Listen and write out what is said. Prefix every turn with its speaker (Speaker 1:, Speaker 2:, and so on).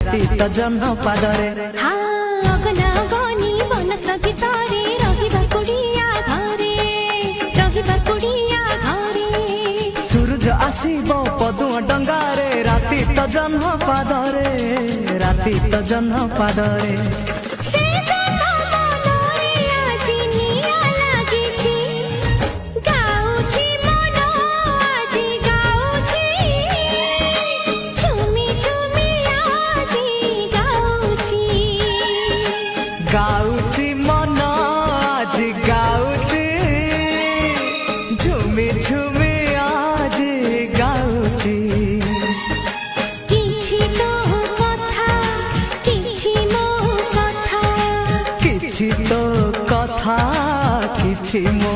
Speaker 1: राति तो जन्म पादरे सूरज आसीब पदुआ डंगारे राति तो जन्म पादरे राति तो जन्म पादरे गाउची मन आज गाउची झुमी झुमी आज गाउची
Speaker 2: किछि तो कथा किछि मो कथा
Speaker 1: किछि तो कथा किछि मो